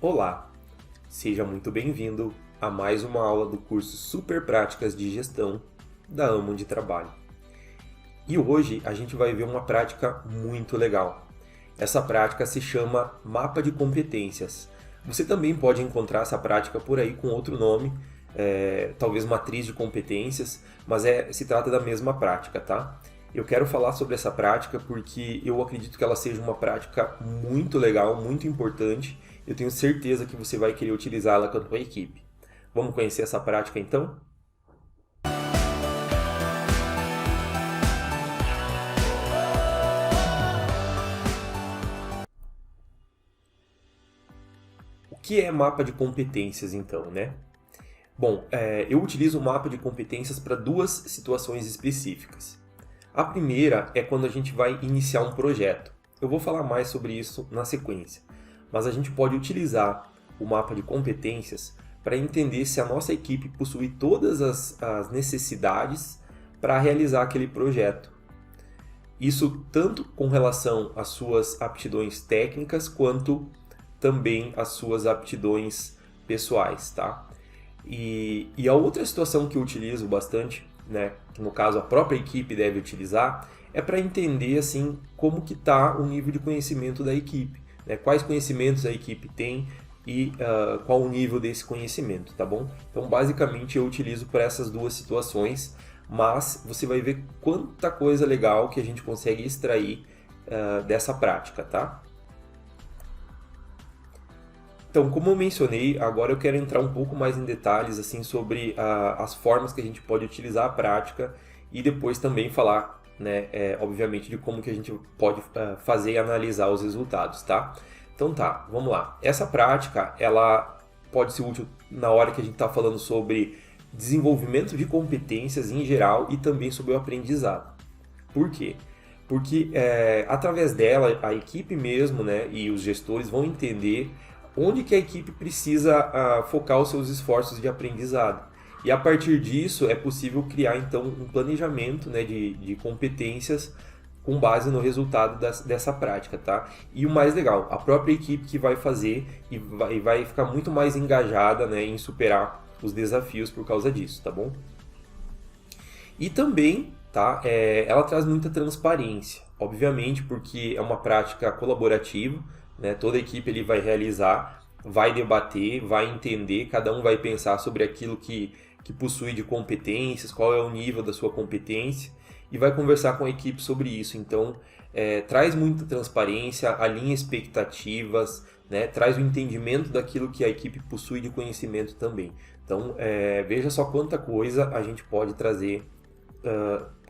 Olá, seja muito bem-vindo a mais uma aula do curso Super Práticas de Gestão da Amo de Trabalho. E hoje a gente vai ver uma prática muito legal. Essa prática se chama Mapa de Competências. Você também pode encontrar essa prática por aí com outro nome, talvez Matriz de Competências, mas se trata da mesma prática, tá? Eu quero falar sobre essa prática porque eu acredito que ela seja uma prática muito legal, muito importante. Eu tenho certeza que você vai querer utilizá-la com a tua equipe. Vamos conhecer essa prática então? O que é mapa de competências então, né? Bom, eu utilizo o mapa de competências para duas situações específicas. A primeira é quando a gente vai iniciar um projeto. Eu vou falar mais sobre isso na sequência, mas a gente pode utilizar o mapa de competências para entender se a nossa equipe possui todas as necessidades para realizar aquele projeto. Isso tanto com relação às suas aptidões técnicas, quanto também às suas aptidões pessoais, tá? E a outra situação que eu utilizo bastante, né, que no caso a própria equipe deve utilizar, é para entender assim como que está o nível de conhecimento da equipe, né? Quais conhecimentos a equipe tem e qual o nível desse conhecimento, tá bom? Então basicamente eu utilizo para essas duas situações, mas você vai ver quanta coisa legal que a gente consegue extrair dessa prática, tá? Então, como eu mencionei, agora eu quero entrar um pouco mais em detalhes assim sobre as formas que a gente pode utilizar a prática e depois também falar, né, obviamente, de como que a gente pode fazer e analisar os resultados, tá? Então tá, vamos lá. Essa prática, ela pode ser útil na hora que a gente está falando sobre desenvolvimento de competências em geral e também sobre o aprendizado. Por quê? Porque através dela, a equipe mesmo, né, e os gestores vão entender onde que a equipe precisa focar os seus esforços de aprendizado. E a partir disso é possível criar então um planejamento, né, de competências com base no resultado dessa prática, tá? E o mais legal, a própria equipe que vai fazer e vai ficar muito mais engajada, né, em superar os desafios por causa disso, tá bom? E também, tá, ela traz muita transparência, obviamente, porque é uma prática colaborativa, né? Toda a equipe ele vai realizar, vai debater, vai entender, cada um vai pensar sobre aquilo que possui de competências, qual é o nível da sua competência, e vai conversar com a equipe sobre isso. Então, traz muita transparência, alinha expectativas, né? Traz o entendimento daquilo que a equipe possui de conhecimento também. Então, veja só quanta coisa a gente pode trazer,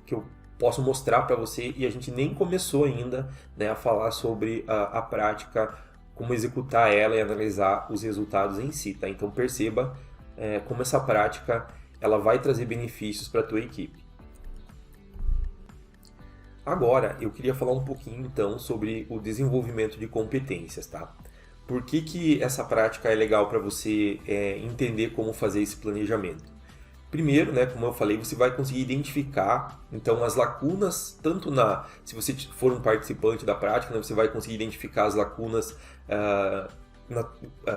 que eu posso mostrar para você, e a gente nem começou ainda, né, a falar sobre a prática, como executar ela e analisar os resultados em si, tá? Então perceba como essa prática ela vai trazer benefícios para a tua equipe. Agora eu queria falar um pouquinho então sobre o desenvolvimento de competências, tá? Por que essa prática é legal para você entender como fazer esse planejamento? Primeiro, né, como eu falei, você vai conseguir identificar então as lacunas, tanto se você for um participante da prática, né, você vai conseguir identificar as lacunas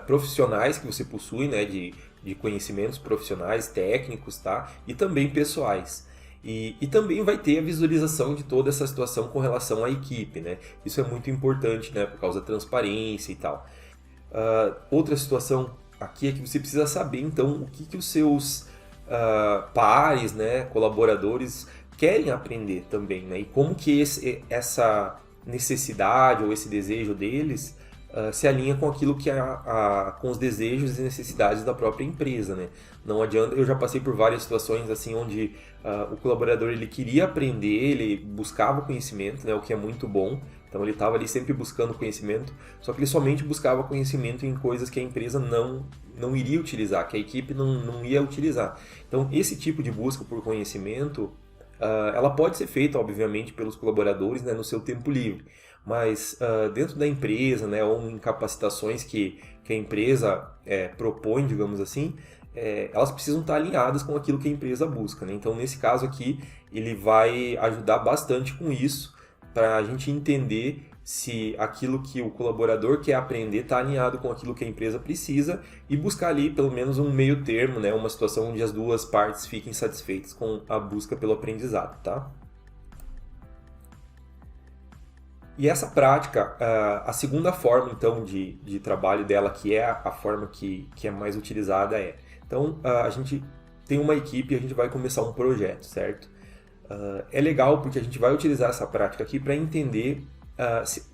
profissionais que você possui, né, de conhecimentos profissionais, técnicos, tá? E também pessoais. E também vai ter a visualização de toda essa situação com relação à equipe, né? Isso é muito importante, né, por causa da transparência e tal. Outra situação aqui é que você precisa saber então o que os seus pares, né, colaboradores querem aprender também, né, e como que essa necessidade ou esse desejo deles se alinha com aquilo que com os desejos e necessidades da própria empresa, né? Não adianta, eu já passei por várias situações assim onde o colaborador ele queria aprender, ele buscava conhecimento, né, o que é muito bom. Então ele estava ali sempre buscando conhecimento, só que ele somente buscava conhecimento em coisas que a empresa não iria utilizar, que a equipe não ia utilizar. Então esse tipo de busca por conhecimento, ela pode ser feita, obviamente, pelos colaboradores, né, no seu tempo livre, mas dentro da empresa, né, ou em capacitações que a empresa propõe, digamos assim, elas precisam estar alinhadas com aquilo que a empresa busca, né? Então nesse caso aqui, ele vai ajudar bastante com isso, para a gente entender se aquilo que o colaborador quer aprender está alinhado com aquilo que a empresa precisa e buscar ali pelo menos um meio termo, né? Uma situação onde as duas partes fiquem satisfeitas com a busca pelo aprendizado, tá? E essa prática, a segunda forma então de trabalho dela, que é a forma que é mais utilizada então a gente tem uma equipe e a gente vai começar um projeto, certo? É legal porque a gente vai utilizar essa prática aqui para entender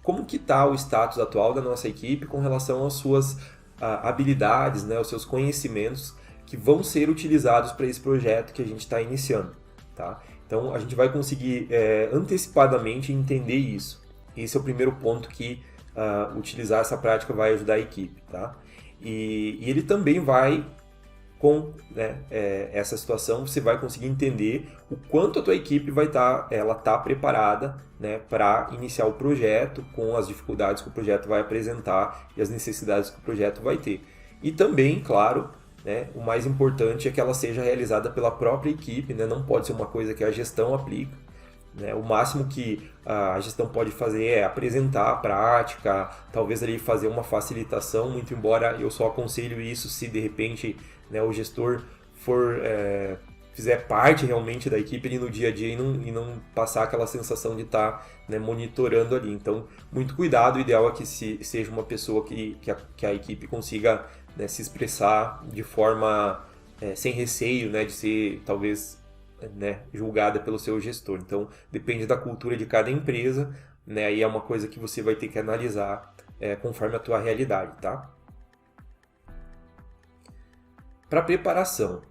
como que está o status atual da nossa equipe com relação às suas habilidades, né, os seus conhecimentos que vão ser utilizados para esse projeto que a gente está iniciando, tá? Então a gente vai conseguir antecipadamente entender isso. Esse é o primeiro ponto que utilizar essa prática vai ajudar a equipe, tá? E ele também vai, com essa situação, você vai conseguir entender o quanto a tua equipe vai tá preparada, né, para iniciar o projeto, com as dificuldades que o projeto vai apresentar e as necessidades que o projeto vai ter. E também, claro, né, o mais importante é que ela seja realizada pela própria equipe, né, não pode ser uma coisa que a gestão aplica. Né? O máximo que a gestão pode fazer é apresentar a prática, talvez ali fazer uma facilitação, muito embora eu só aconselho isso se de repente, né, o gestor fizer parte realmente da equipe ali no dia a dia e não passar aquela sensação de estar, né, monitorando ali. Então, muito cuidado, o ideal é que seja uma pessoa que a equipe consiga, né, se expressar de forma sem receio, né, de ser talvez, né, julgada pelo seu gestor. Então, depende da cultura de cada empresa, né, e é uma coisa que você vai ter que analisar conforme a tua realidade, tá? Para preparação,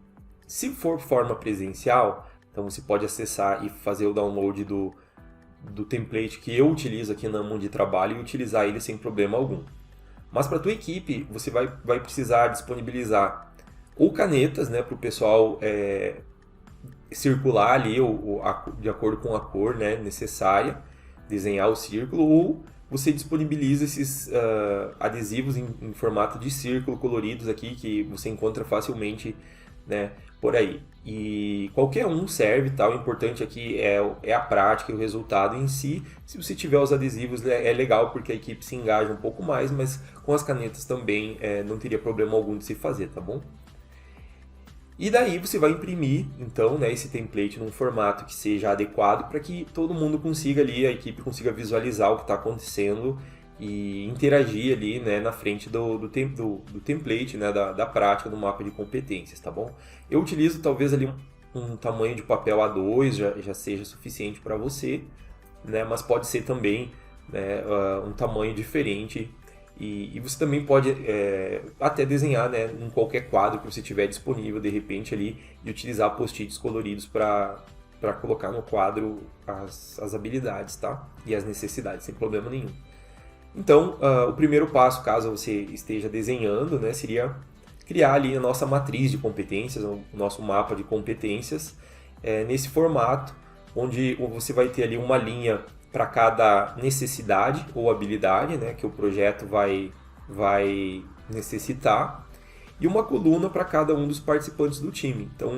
se for forma presencial, então você pode acessar e fazer o download do template que eu utilizo aqui na Mundo de Trabalho e utilizar ele sem problema algum. Mas para a tua equipe, você vai precisar disponibilizar ou canetas, né, para o pessoal circular ali de acordo com a cor, né, necessária, desenhar o círculo, ou você disponibiliza esses adesivos em formato de círculo coloridos aqui que você encontra facilmente, né, por aí. E qualquer um serve, tá? O importante aqui é a prática e o resultado em si. Se você tiver os adesivos é legal porque a equipe se engaja um pouco mais, mas com as canetas também não teria problema algum de se fazer, tá bom? E daí você vai imprimir, então, né, esse template num formato que seja adequado para que todo mundo consiga ali, a equipe consiga visualizar o que está acontecendo e interagir ali, né, na frente do template, né, da prática, do mapa de competências, tá bom? Eu utilizo talvez ali um tamanho de papel A2, já seja suficiente para você, né, mas pode ser também, né, um tamanho diferente. E você também pode até desenhar, né, em qualquer quadro que você tiver disponível de repente ali e utilizar post-its coloridos para colocar no quadro as habilidades, tá? E as necessidades, sem problema nenhum. Então, o primeiro passo, caso você esteja desenhando, né, seria criar ali a nossa matriz de competências, o nosso mapa de competências, nesse formato, onde você vai ter ali uma linha para cada necessidade ou habilidade, né, que o projeto vai necessitar, e uma coluna para cada um dos participantes do time. Então,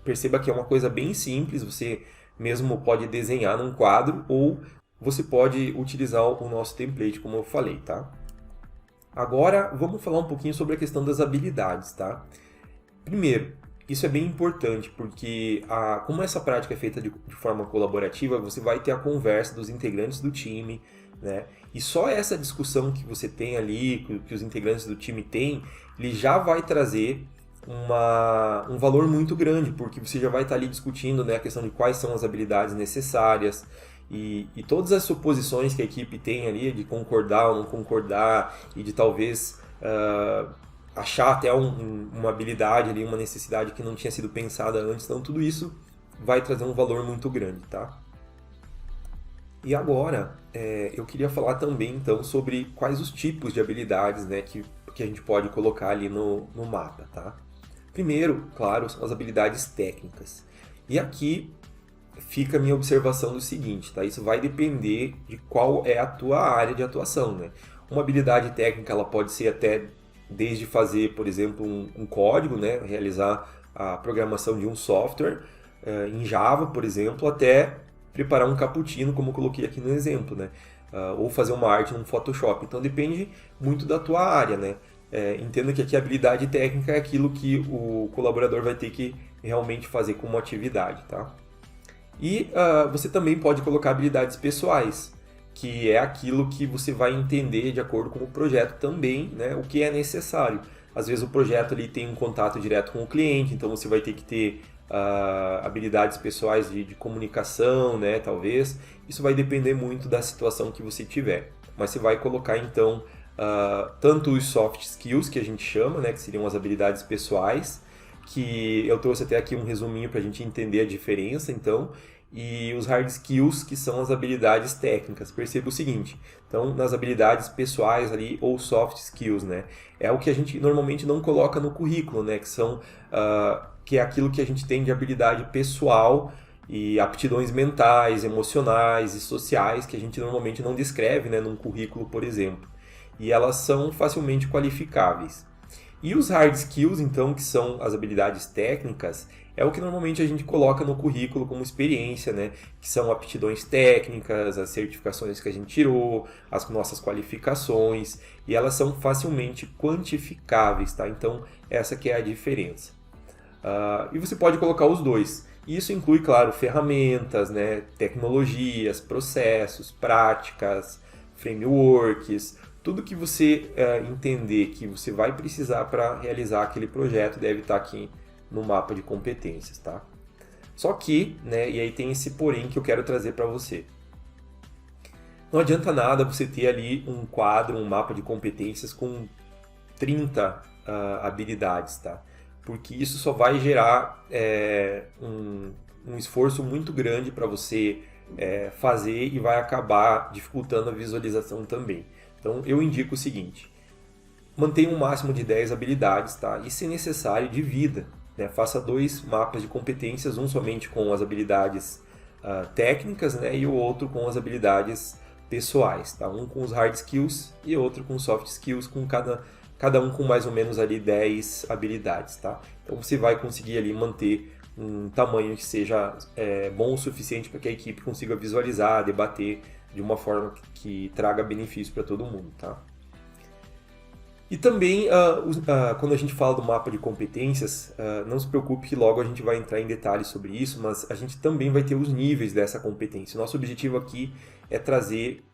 perceba que é uma coisa bem simples, você mesmo pode desenhar num quadro ou você pode utilizar o nosso template, como eu falei, tá? Agora, vamos falar um pouquinho sobre a questão das habilidades, tá? Primeiro, isso é bem importante, porque como essa prática é feita de forma colaborativa, você vai ter a conversa dos integrantes do time, né? E só essa discussão que você tem ali, que os integrantes do time têm, ele já vai trazer um valor muito grande, porque você já vai estar ali discutindo, né, a questão de quais são as habilidades necessárias e todas as suposições que a equipe tem ali, de concordar ou não concordar, e de talvez achar até uma habilidade ali, uma necessidade que não tinha sido pensada antes. Então tudo isso vai trazer um valor muito grande, tá? E agora eu queria falar também então sobre quais os tipos de habilidades, né, que a gente pode colocar ali no mapa, tá? Primeiro, claro, são as habilidades técnicas. E aqui fica a minha observação do seguinte, tá? Isso vai depender de qual é a tua área de atuação, né? Uma habilidade técnica, ela pode ser até desde fazer, por exemplo, um código, né? Realizar a programação de um software em Java, por exemplo, até preparar um cappuccino, como eu coloquei aqui no exemplo, né? ou fazer uma arte num Photoshop. Então depende muito da tua área, né? Entenda que aqui a habilidade técnica é aquilo que o colaborador vai ter que realmente fazer como atividade, tá? E você também pode colocar habilidades pessoais, que é aquilo que você vai entender de acordo com o projeto também, né, o que é necessário. Às vezes o projeto ali tem um contato direto com o cliente, então você vai ter que ter habilidades pessoais de comunicação, né, talvez. Isso vai depender muito da situação que você tiver. Mas você vai colocar então tanto os soft skills, que a gente chama, né, que seriam as habilidades pessoais, que eu trouxe até aqui um resuminho para a gente entender a diferença, então, e os hard skills, que são as habilidades técnicas. Perceba o seguinte, então, nas habilidades pessoais ali, ou soft skills, né, é o que a gente normalmente não coloca no currículo, né, que é aquilo que a gente tem de habilidade pessoal e aptidões mentais, emocionais e sociais, que a gente normalmente não descreve, né, num currículo, por exemplo. E elas são facilmente qualificáveis. E os hard skills, então, que são as habilidades técnicas, é o que normalmente a gente coloca no currículo como experiência, né? Que são aptidões técnicas, as certificações que a gente tirou, as nossas qualificações, e elas são facilmente quantificáveis, tá? Então, essa que é a diferença. E você pode colocar os dois. Isso inclui, claro, ferramentas, né? Tecnologias, processos, práticas, frameworks. Tudo que você entender que você vai precisar para realizar aquele projeto deve estar aqui no mapa de competências, tá? Só que, né, e aí tem esse porém que eu quero trazer para você. Não adianta nada você ter ali um quadro, um mapa de competências com 30 habilidades, tá? Porque isso só vai gerar um esforço muito grande para você fazer e vai acabar dificultando a visualização também. Então, eu indico o seguinte, mantenha um máximo de 10 habilidades, tá? E, se necessário, divida, né? Faça 2 mapas de competências, um somente com as habilidades técnicas, né? E o outro com as habilidades pessoais, tá? Um com os hard skills e outro com soft skills, com cada um com mais ou menos ali 10 habilidades, tá? Então, você vai conseguir ali manter um tamanho que seja bom o suficiente para que a equipe consiga visualizar, debater de uma forma que traga benefício para todo mundo, tá? E também, quando a gente fala do mapa de competências, não se preocupe que logo a gente vai entrar em detalhes sobre isso, mas a gente também vai ter os níveis dessa competência. Nosso objetivo aqui é trazer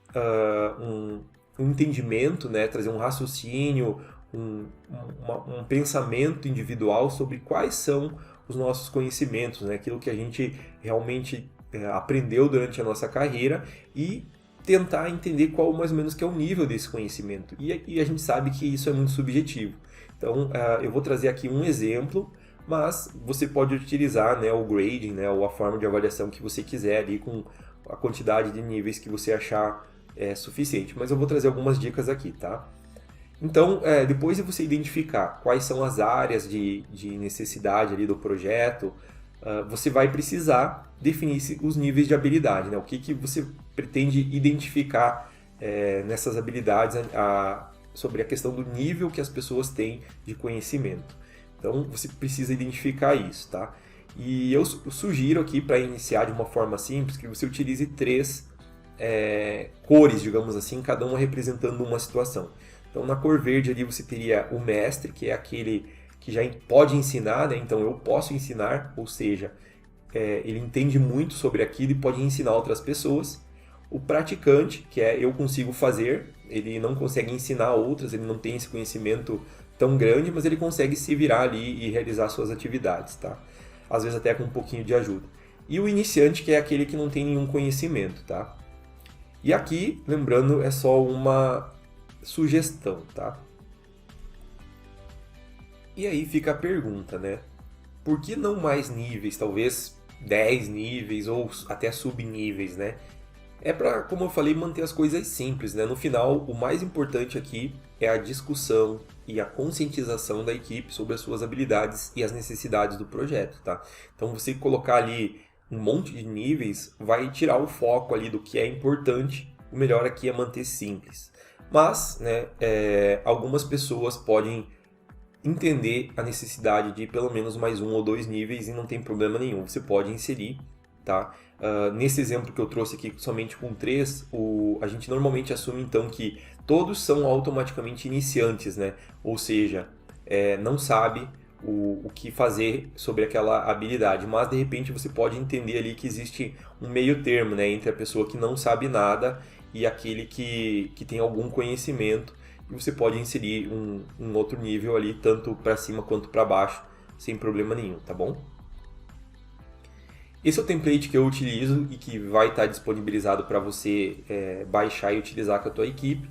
um entendimento, né? Trazer um raciocínio, um pensamento individual sobre quais são os nossos conhecimentos, né? Aquilo que a gente realmente aprendeu durante a nossa carreira e tentar entender qual mais ou menos que é o nível desse conhecimento. E a gente sabe que isso é muito subjetivo. Então, eu vou trazer aqui um exemplo, mas você pode utilizar, né, o grading, né, ou a forma de avaliação que você quiser ali com a quantidade de níveis que você achar suficiente. Mas eu vou trazer algumas dicas aqui, tá? Então, depois de você identificar quais são as áreas de necessidade ali do projeto, você vai precisar definir os níveis de habilidade, né? O que você pretende identificar nessas habilidades sobre a questão do nível que as pessoas têm de conhecimento. Então, você precisa identificar isso, tá? E eu sugiro aqui, para iniciar de uma forma simples, que você utilize 3 cores, digamos assim, cada uma representando uma situação. Então, na cor verde ali você teria o mestre, que é aquele que já pode ensinar, né? Então eu posso ensinar, ou seja, ele entende muito sobre aquilo e pode ensinar outras pessoas. O praticante, que é eu consigo fazer, ele não consegue ensinar outras, ele não tem esse conhecimento tão grande, mas ele consegue se virar ali e realizar suas atividades, tá? Às vezes até com um pouquinho de ajuda. E o iniciante, que é aquele que não tem nenhum conhecimento, tá? E aqui, lembrando, é só uma sugestão, tá? E aí fica a pergunta, né? Por que não mais níveis? Talvez 10 níveis ou até subníveis, né? É para, como eu falei, manter as coisas simples, né? No final, o mais importante aqui é a discussão e a conscientização da equipe sobre as suas habilidades e as necessidades do projeto, tá? Então, você colocar ali um monte de níveis vai tirar o foco ali do que é importante. O melhor aqui é manter simples. Mas, né, algumas pessoas podem entender a necessidade de pelo menos mais 1 ou 2 níveis e não tem problema nenhum. Você pode inserir, tá? Nesse exemplo que eu trouxe aqui, somente com 3, a gente normalmente assume então que todos são automaticamente iniciantes, né? Ou seja, não sabe o que fazer sobre aquela habilidade, mas de repente você pode entender ali que existe um meio termo, né, entre a pessoa que não sabe nada e aquele que tem algum conhecimento, e você pode inserir um outro nível ali, tanto para cima quanto para baixo, sem problema nenhum, tá bom? Esse é o template que eu utilizo e que vai estar disponibilizado para você baixar e utilizar com a tua equipe.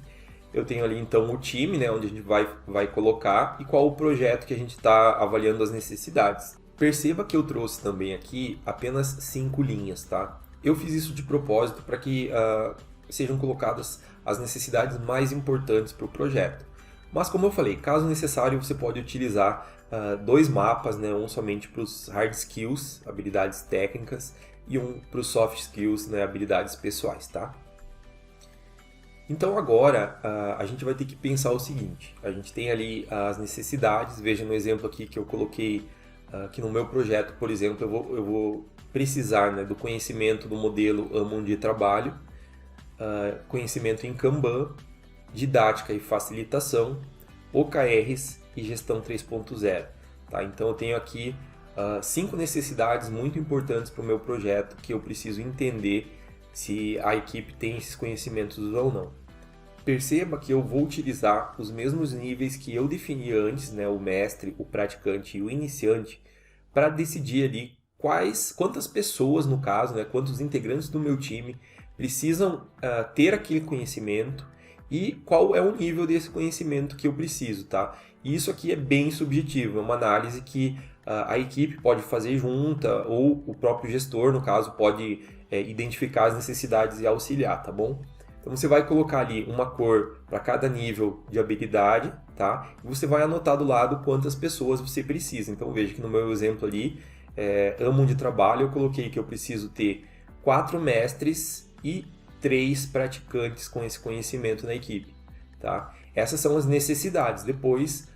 Eu tenho ali então o time, né, onde a gente vai colocar, e qual o projeto que a gente está avaliando as necessidades. Perceba que eu trouxe também aqui apenas 5 linhas, tá? Eu fiz isso de propósito para que sejam colocadas as necessidades mais importantes para o projeto. Mas como eu falei, caso necessário, você pode utilizar 2 mapas, né, um somente para os hard skills, habilidades técnicas, e um para os soft skills, né, habilidades pessoais, tá? Então agora a gente vai ter que pensar o seguinte: a gente tem ali as necessidades, veja no exemplo aqui que eu coloquei que no meu projeto, por exemplo, eu vou precisar, né, do conhecimento do modelo AMON de trabalho, conhecimento em Kanban, didática e facilitação, OKRs e gestão 3.0. Tá? Então eu tenho aqui 5 necessidades muito importantes para o meu projeto que eu preciso entender se a equipe tem esses conhecimentos ou não. Perceba que eu vou utilizar os mesmos níveis que eu defini antes, né, o mestre, o praticante e o iniciante, para decidir ali quantas pessoas, no caso, né, quantos integrantes do meu time precisam ter aquele conhecimento e qual é o nível desse conhecimento que eu preciso, tá? E isso aqui é bem subjetivo, é uma análise que a equipe pode fazer junta, ou o próprio gestor, no caso, pode identificar as necessidades e auxiliar, tá bom? Então você vai colocar ali uma cor para cada nível de habilidade, tá? E você vai anotar do lado quantas pessoas você precisa. Então veja que no meu exemplo ali, AMON de trabalho, eu coloquei que eu preciso ter 4 mestres e 3 praticantes com esse conhecimento na equipe, tá? Essas são as necessidades. Depois,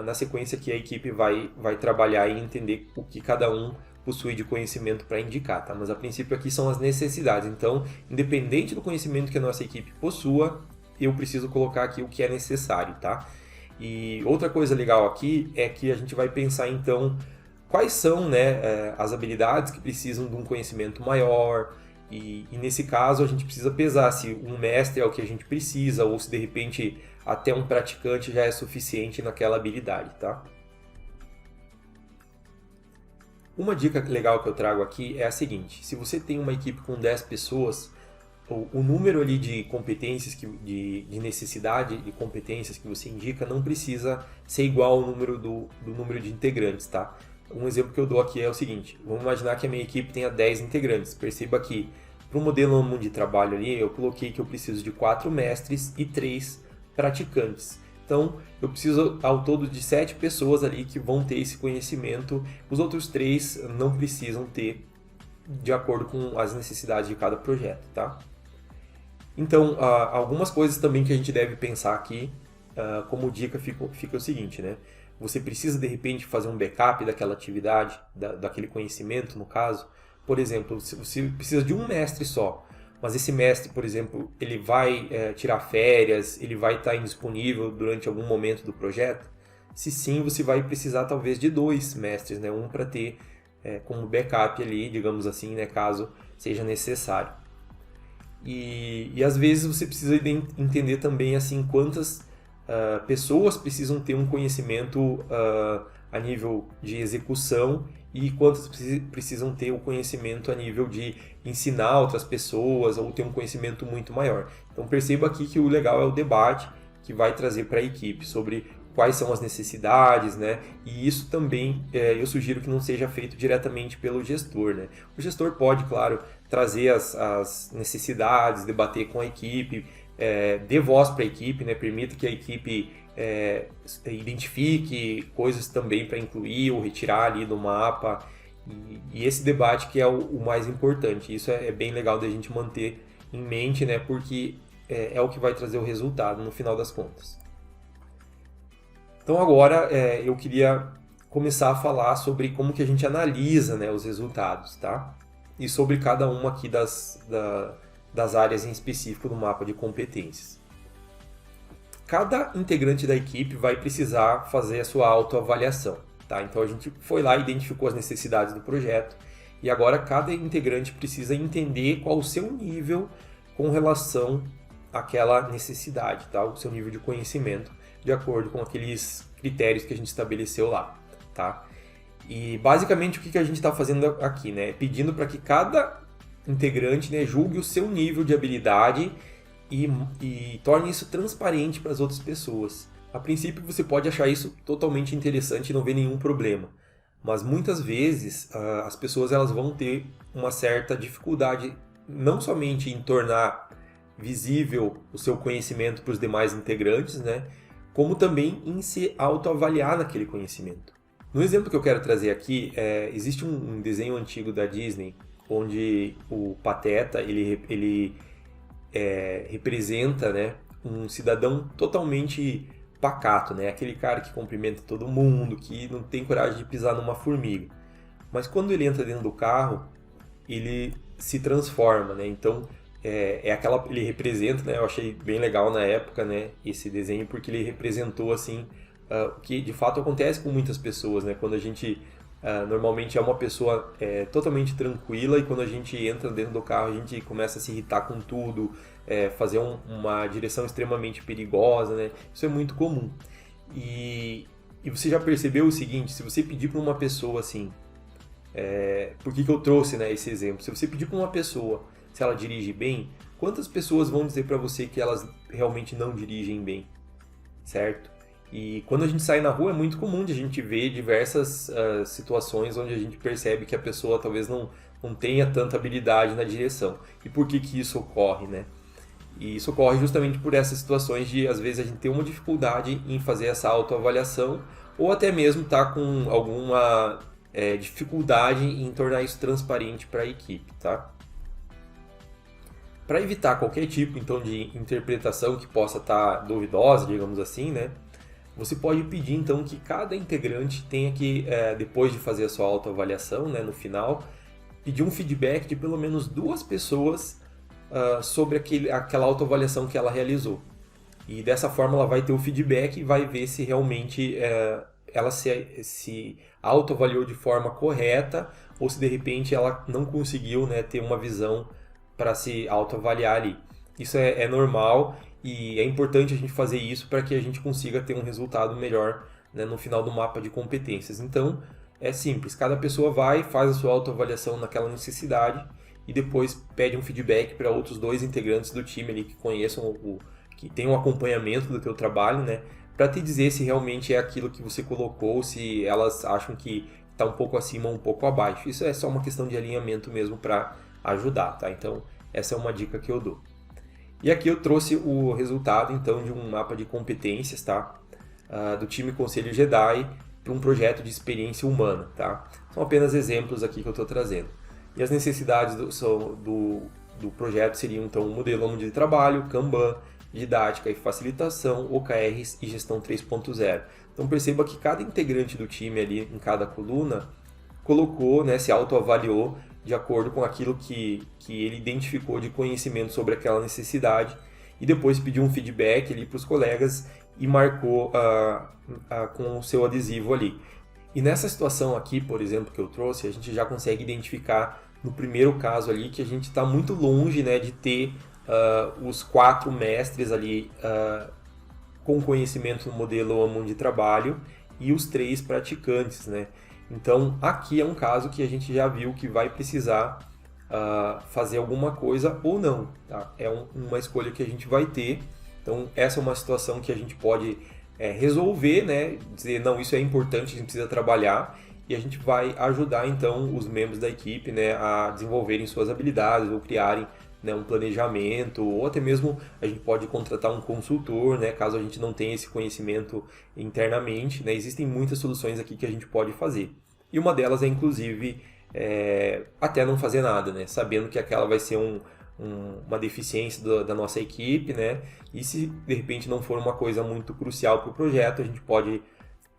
na sequência aqui, a equipe vai trabalhar e entender o que cada um possui de conhecimento para indicar, tá? Mas a princípio aqui são as necessidades. Então, independente do conhecimento que a nossa equipe possua, eu preciso colocar aqui o que é necessário, tá? E outra coisa legal aqui é que a gente vai pensar então quais são, né, as habilidades que precisam de um conhecimento maior, e nesse caso a gente precisa pesar se um mestre é o que a gente precisa ou se de repente até um praticante já é suficiente naquela habilidade, tá? Uma dica legal que eu trago aqui é a seguinte: se você tem uma equipe com 10 pessoas, o número ali de competências, de necessidade de competências que você indica não precisa ser igual ao número do número de integrantes, tá? Um exemplo que eu dou aqui é o seguinte: vamos imaginar que a minha equipe tenha 10 integrantes. Perceba que para o modelo AMON de trabalho ali, eu coloquei que eu preciso de 4 mestres e 3 praticantes. Então, eu preciso ao todo de 7 pessoas ali que vão ter esse conhecimento. Os outros 3 não precisam ter, de acordo com as necessidades de cada projeto, tá? Então, algumas coisas também que a gente deve pensar aqui, como dica, fica o seguinte, né? Você precisa, de repente, fazer um backup daquela atividade, daquele conhecimento, no caso. Por exemplo, se você precisa de um mestre só, mas esse mestre, por exemplo, ele vai tirar férias, ele vai estar indisponível durante algum momento do projeto? Se sim, você vai precisar talvez de 2 mestres, né? Um para ter como backup ali, digamos assim, né? Caso seja necessário. E às vezes você precisa entender também assim quantas pessoas precisam ter um conhecimento a nível de execução e quantas precisam ter o conhecimento a nível de ensinar outras pessoas ou ter um conhecimento muito maior. Então perceba aqui que o legal é o debate que vai trazer para a equipe sobre quais são as necessidades, né? E isso também eu sugiro que não seja feito diretamente pelo gestor, né? O gestor pode, claro, trazer as necessidades, debater com a equipe, dê voz para a equipe, né? Permita que a equipe identifique coisas também para incluir ou retirar ali do mapa, e esse debate que é o mais importante. Isso é bem legal da gente manter em mente, né? Porque é o que vai trazer o resultado no final das contas. Então agora eu queria começar a falar sobre como que a gente analisa, né, os resultados, tá? e sobre cada uma aqui das áreas em específico do mapa de competências. Cada integrante da equipe vai precisar fazer a sua autoavaliação, tá? Então a gente foi lá, identificou as necessidades do projeto e agora cada integrante precisa entender qual o seu nível com relação àquela necessidade, tá? O seu nível de conhecimento de acordo com aqueles critérios que a gente estabeleceu lá, tá? E basicamente o que a gente está fazendo aqui, né? Pedindo para que cada integrante, né, julgue o seu nível de habilidade e torne isso transparente para as outras pessoas. A princípio você pode achar isso totalmente interessante e não ver nenhum problema, mas muitas vezes as pessoas elas vão ter uma certa dificuldade não somente em tornar visível o seu conhecimento para os demais integrantes, né, como também em se autoavaliar naquele conhecimento. No exemplo que eu quero trazer aqui, existe um desenho antigo da Disney onde o Pateta ele representa, né, um cidadão totalmente pacato, né, aquele cara que cumprimenta todo mundo, que não tem coragem de pisar numa formiga. Mas quando ele entra dentro do carro, ele se transforma, né? Então ele representa, né? Eu achei bem legal na época, né, esse desenho porque ele representou assim o que de fato acontece com muitas pessoas, né? Quando a gente normalmente é uma pessoa totalmente tranquila e quando a gente entra dentro do carro a gente começa a se irritar com tudo, fazer uma direção extremamente perigosa, né? Isso é muito comum. E você já percebeu o seguinte, se você pedir para uma pessoa assim, por que eu trouxe, né, esse exemplo? Se você pedir para uma pessoa se ela dirige bem, quantas pessoas vão dizer para você que elas realmente não dirigem bem, certo? E quando a gente sai na rua é muito comum de a gente ver diversas situações onde a gente percebe que a pessoa talvez não tenha tanta habilidade na direção. E por que isso ocorre, né? E isso ocorre justamente por essas situações de, às vezes, a gente ter uma dificuldade em fazer essa autoavaliação ou até mesmo estar com alguma dificuldade em tornar isso transparente para a equipe, tá? Para evitar qualquer tipo, então, de interpretação que possa estar duvidosa, digamos assim, né? Você pode pedir, então, que cada integrante tenha que, depois de fazer a sua autoavaliação, né, no final, pedir um feedback de pelo menos 2 pessoas sobre aquela autoavaliação que ela realizou. E dessa forma ela vai ter o feedback e vai ver se realmente ela se autoavaliou de forma correta ou se de repente ela não conseguiu, né, ter uma visão para se autoavaliar ali. Isso é normal e é importante a gente fazer isso para que a gente consiga ter um resultado melhor, né, no final do mapa de competências. Então, é simples, cada pessoa vai, faz a sua autoavaliação naquela necessidade e depois pede um feedback para outros 2 integrantes do time ali que conheçam, que tenham um acompanhamento do teu trabalho, né, para te dizer se realmente é aquilo que você colocou, se elas acham que está um pouco acima ou um pouco abaixo. Isso é só uma questão de alinhamento mesmo para ajudar, tá? Então, essa é uma dica que eu dou. E aqui eu trouxe o resultado, então, de um mapa de competências, tá? Do time Conselho Jedi para um projeto de experiência humana, tá? São apenas exemplos aqui que eu estou trazendo. E as necessidades do projeto seriam, então, um modelo de trabalho, Kanban, didática e facilitação, OKRs e gestão 3.0. Então, perceba que cada integrante do time ali, em cada coluna, colocou, né, se autoavaliou de acordo com aquilo que ele identificou de conhecimento sobre aquela necessidade e depois pediu um feedback ali para os colegas e marcou com o seu adesivo ali. E nessa situação aqui, por exemplo, que eu trouxe, a gente já consegue identificar no primeiro caso ali que a gente está muito longe, né, de ter os 4 mestres ali com conhecimento no modelo OMUN de trabalho e os 3 praticantes, né? Então, aqui é um caso que a gente já viu que vai precisar fazer alguma coisa ou não, tá? É uma escolha que a gente vai ter. Então, essa é uma situação que a gente pode resolver, né? Dizer, não, isso é importante, a gente precisa trabalhar. E a gente vai ajudar, então, os membros da equipe, né, a desenvolverem suas habilidades ou criarem, né, um planejamento, ou até mesmo a gente pode contratar um consultor, né, caso a gente não tenha esse conhecimento internamente, né, existem muitas soluções aqui que a gente pode fazer. E uma delas é, inclusive, até não fazer nada, né, sabendo que aquela vai ser uma deficiência da nossa equipe, né, e se de repente não for uma coisa muito crucial para o projeto, a gente pode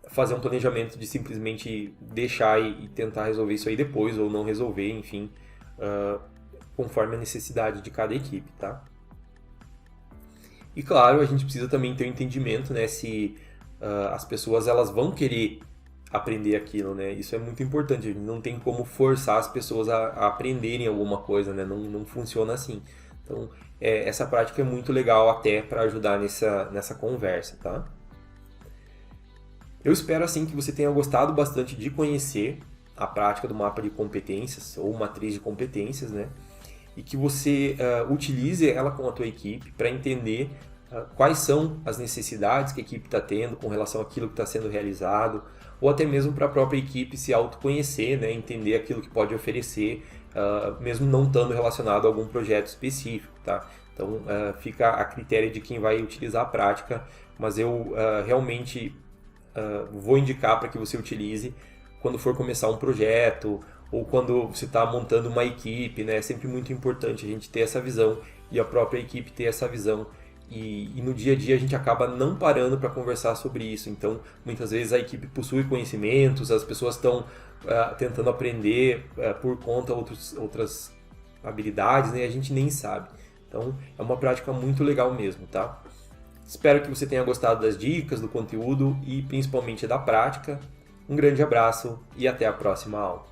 fazer um planejamento de simplesmente deixar e tentar resolver isso aí depois, ou não resolver, enfim, conforme a necessidade de cada equipe, tá? E claro, a gente precisa também ter um entendimento, né, se as pessoas elas vão querer aprender aquilo, né? Isso é muito importante, a gente não tem como forçar as pessoas a aprenderem alguma coisa, né? Não funciona assim. Então, essa prática é muito legal até para ajudar nessa conversa, tá? Eu espero assim que você tenha gostado bastante de conhecer a prática do mapa de competências ou matriz de competências, né? E que você utilize ela com a tua equipe para entender quais são as necessidades que a equipe está tendo com relação àquilo que está sendo realizado, ou até mesmo para a própria equipe se autoconhecer, né? Entender aquilo que pode oferecer, mesmo não estando relacionado a algum projeto específico, tá? Então fica a critério de quem vai utilizar a prática, mas eu realmente vou indicar para que você utilize quando for começar um projeto ou quando você está montando uma equipe, né? É sempre muito importante a gente ter essa visão e a própria equipe ter essa visão. E no dia a dia a gente acaba não parando para conversar sobre isso. Então, muitas vezes a equipe possui conhecimentos, as pessoas estão tentando aprender por conta outras habilidades, né? A gente nem sabe. Então, é uma prática muito legal mesmo, tá? Espero que você tenha gostado das dicas, do conteúdo e principalmente da prática. Um grande abraço e até a próxima aula.